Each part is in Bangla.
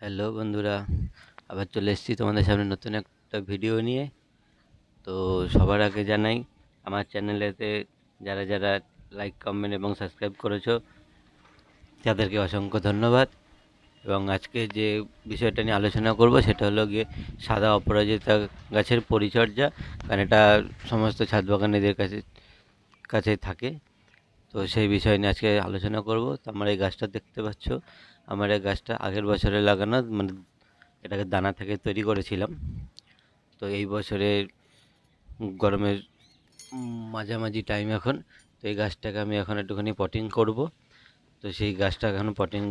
হ্যালো বন্ধুরা, আবার চলে এসেছি তোমাদের সামনে নতুন একটা ভিডিও নিয়ে। তো সবার আগে জানাই, আমার চ্যানেলেতে যারা যারা লাইক, কমেন্ট এবং সাবস্ক্রাইব করেছো তাদেরকে অসংখ্য ধন্যবাদ। এবং আজকে যে বিষয়টা নিয়ে আলোচনা করব সেটা হলো গিয়ে সাদা অপরাজিতা গাছের পরিচর্যা, কারণ এটা সমস্ত ছাদ বাগানীদের কাছে কাছে থাকে। তো সেই বিষয় নিয়ে আজকে আলোচনা করব। তো আমার এই গাছটা দেখতে পাচ্ছ, আমার এই গাছটা আগের বছরে লাগানো, মানে এটাকে দানা থেকে তৈরি করেছিলাম। তো এই বছরে গরমের মাঝামাঝি টাইম এখন। তো এই গাছটাকে আমি এখন একটুখানি পটিং করব। তো সেই গাছটা এখন পটিং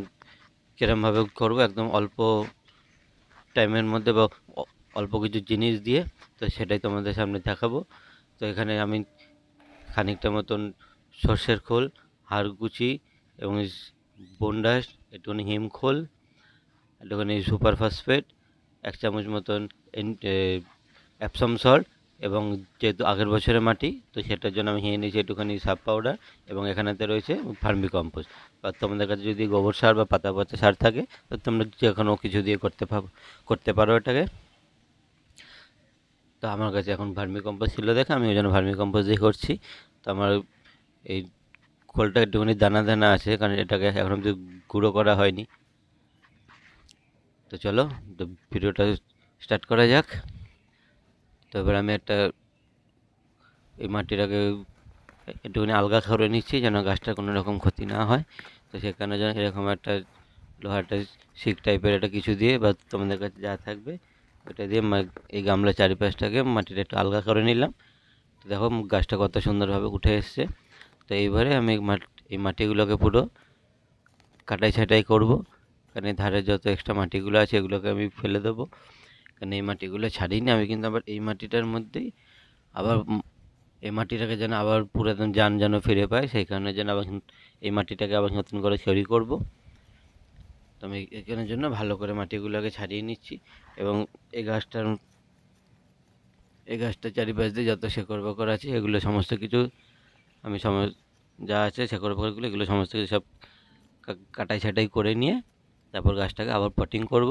কীরমভাবে করব, একদম অল্প টাইমের মধ্যে বা অল্প কিছু জিনিস দিয়ে, তো সেটাই তোমাদের সামনে দেখাবো। তো এখানে আমি খানিকটা মতন সর্ষের খোল, হাড়কুচি এবং বন্ডাস, একটুখানি হিমখোল, একটুখানি সুপার ফসফেট, 1 চামচ মতন অ্যাপসম সল্ট, এবং যেহেতু আগের বছরের মাটি, তো সেটার জন্য আমি নিয়ে নিয়েছি একটুখানি সাব পাউডার, এবং এখানেতে রয়েছে ভার্মি কম্পোস্ট। বা তোমাদের কাছে যদি গোবর সার বা পাতা পচা সার থাকে, তো তোমরা যে কোনো কিছু দিয়ে করতে পারো এটাকে। তো আমার কাছে এখন ভার্মি কম্পোস্ট ছিল দেখে আমি ওই জন্য ভার্মি কম্পোস্ট দিয়ে করছি। তো আমার এই খোলটা একটুখানি দানা দানা আছে, কারণ এটাকে এখন অব্দি গুঁড়ো করা হয়নি। তো চলো, তো ভিডিওটা স্টার্ট করা যাক। তো এবার আমি এই মাটিটাকে একটুখানি আলগা করে নিচ্ছি, যেন গাছটার কোনো রকম ক্ষতি না হয়। তো সেখানে যেন এরকম একটা লোহাটা শিক টাইপের একটা কিছু দিয়ে, বা তোমাদের কাছে যা থাকবে ওটা দিয়ে এই গামলার চারিপাশটাকে মাটিটা একটু আলগা করে নিলাম। তো দেখো গাছটা কত সুন্দরভাবে উঠে এসছে। তো এইবারে আমি এই মাটিগুলোকে পুরো কাটাই ছাঁটাই করব, কারণ এই ধারে যত এক্সট্রা মাটিগুলো আছে এগুলোকে আমি ফেলে দেবো। কারণ এই মাটিগুলো ছাড়িনি আমি, কিন্তু আবার এই মাটিটার মধ্যেই আবার এই মাটিটাকে যেন আবার পুরাতন জান যেন ফিরে পায়, সেই কারণে যেন আবার এই মাটিটাকে আবার নতুন করে তৈরি করব। তো আমি এখানের জন্য ভালো করে মাটিগুলোকে ছাড়িয়ে নিচ্ছি। এবং এই গাছটার এই গাছটার চারিপাশ দিয়ে যত শেকড় বাকড় আছে এগুলো সমস্ত কিছু আমি যা আছে শেকড় বাকড়গুলো, এগুলো সমস্ত কিছু সব কাটাই ছাঁটাই করে নিয়ে তারপর গাছটাকে আবার পটিং করব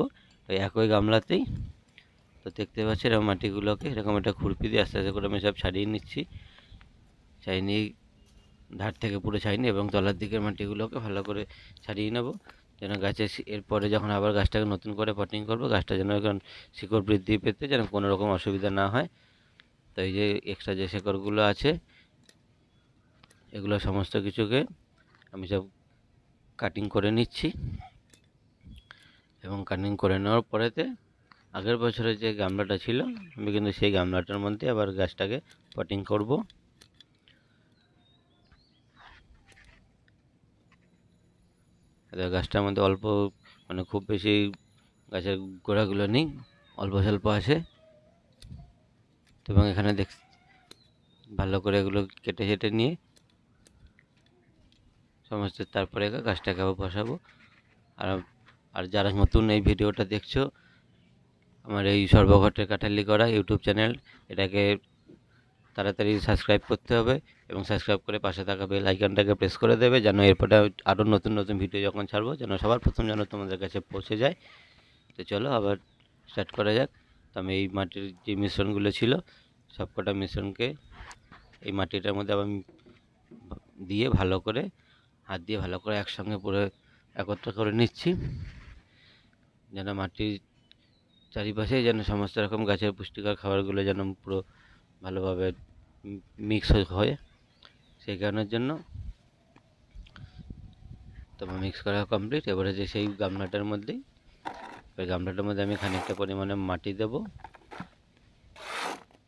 ওই একই গামলাতেই। তো দেখতে পাচ্ছি এরকম মাটিগুলোকে এরকম একটা খুরপি দিয়ে আস্তে আস্তে করে আমি সব ছাড়িয়ে নিচ্ছি। ছাড়িয়ে নিয়ে ধার থেকে পুরো ছাড়িয়ে, এবং তলার দিকের মাটিগুলোকে ভালো করে ছাড়িয়ে নেব, যেন গাছের এরপরে যখন আবার গাছটাকে নতুন করে পটিং করব, গাছটা যেন এখন শিকড় বৃদ্ধি পেতে যেন কোনো রকম অসুবিধা না হয়। তো এই যে এক্সট্রা যে শিকড়গুলো আছে এগুলো সমস্ত কিছুকে আমি সব কাটিং করে নিচ্ছি। এবং কাটিং করে নেওয়ার পরেতে আগের বছরের যে গামলাটা ছিল আমি কিন্তু সেই গামলাটার মধ্যে আবার গাছটাকে পটিং করব। গাছটার মধ্যে অল্প, মানে খুব বেশি গাছের গোড়াগুলো নেই, অল্প স্বল্প আছে। এবং এখানে ভালো করে এগুলো কেটে কেটে নিয়ে সমস্ত তারপরে গাছটাকে আবার বসাবো। আর আর যারা নতুন এই ভিডিওটা দেখছো, আমার এই সর্বঘটের কাঠালি করা ইউটিউব চ্যানেল, এটাকে তাড়াতাড়ি সাবস্ক্রাইব করতে হবে, এবং সাবস্ক্রাইব করে পাশে থাকা বেল আইকনটাকে প্রেস করে দেবে, যেন এরপরে আরও নতুন নতুন ভিডিও যখন ছাড়বো যেন সবার প্রথম যেন তোমাদের কাছে পৌঁছে যায়। তো চলো আবার স্টার্ট করা যাক। তো আমি এই মাটির যে মিশ্রণগুলো ছিল সবকটা মিশ্রণকে এই মাটিটার মধ্যে আবার দিয়ে ভালো করে হাত দিয়ে ভালো করে একসঙ্গে পুরো একত্র করে নিচ্ছি, যেন মাটির চারিপাশে যেন সমস্ত রকম গাছের পুষ্টিকর খাবারগুলো যেন পুরো ভালোভাবে মিক্স হয়, সেই কারণের জন্য। তো মিক্স করা কমপ্লিট। এবারে যে সেই গামলাটার মধ্যেই ওই গামলাটার মধ্যে আমি খানিকটা পরিমাণে মাটি দেবো।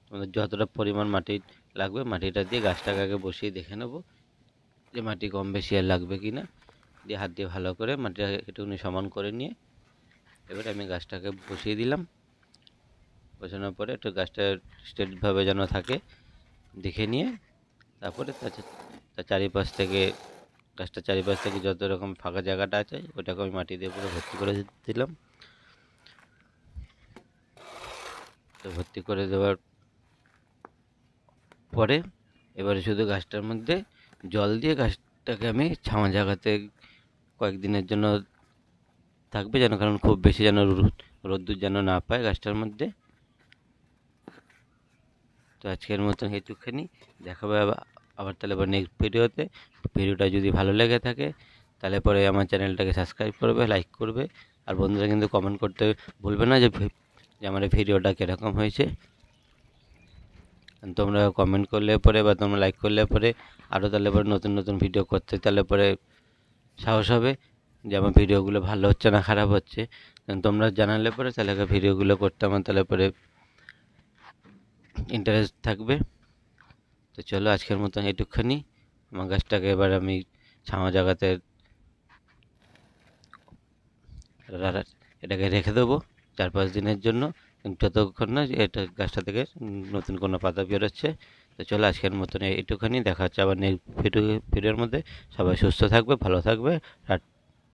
আমাদের যতটা পরিমাণ মাটি লাগবে মাটিটা দিয়ে গাছটাকে আগে বসিয়ে দেখে নেব যে মাটি কম বেশি আর লাগবে কি না। দিয়ে হাত দিয়ে ভালো করে মাটিটা একটুখানি সমান করে নিয়ে এবারে আমি গাছটাকে বসিয়ে দিলাম। বসানোর পরে একটু গাছটা স্ট্রেটভাবে যেন থাকে দেখে নিয়ে তারপরে তার চারিপাশ থেকে গাছটার চারিপাশ থেকে যত রকম ফাঁকা জায়গাটা আছে ওটাকে আমি মাটি দিয়ে পুরো ভর্তি করে দিলাম। তো ভর্তি করে দেওয়ার পরে এবারে শুধু গাছটার মধ্যে জল দিয়ে গাছটাকে আমি ছাওয়া জায়গাতে কয়েকদিনের জন্য থাকবে যেন, কারণ খুব বেশি যেন রোদ্দুর যেন না পায় গাছটার মধ্যে। তো আজকের মতন এইটুখানি, দেখাবে আবার তাহলে আবার নেক্সট ভিডিওতে। ভিডিওটা যদি ভালো লেগে থাকে তাহলে পরে আমার চ্যানেলটাকে সাবস্ক্রাইব করবে, লাইক করবে, আর বন্ধুরা কিন্তু কমেন্ট করতে ভুলবে না যে আমার এই ভিডিওটা কীরকম হয়েছে। তোমরা কমেন্ট করলে পরে বা তোমরা লাইক করলে পরে আরও তাহলে পরে নতুন নতুন ভিডিও করতে তাহলে পরে সাহস হবে যে আমার ভিডিওগুলো ভালো হচ্ছে না খারাপ হচ্ছে। তোমরা জানালে পরে তাহলে ভিডিওগুলো করতে আমার তাহলে পরে ইন্টারেস্ট থাকবে। তো চলো আজকের মতন এইটুখানি। আমার গাছটাকে এবার আমি ছাওয়া জায়গাতে এটাকে রেখে দেবো 4-5 দিনের জন্য, যতক্ষণ না এটা গাছটা থেকে নতুন কোনো পাতা বেরোচ্ছে। তো চলো আজকের মতন এইটুখানি, দেখা হচ্ছে আবার নেক্সট ভিডিওর মধ্যে। সবাই সুস্থ থাকবে, ভালো থাকবে।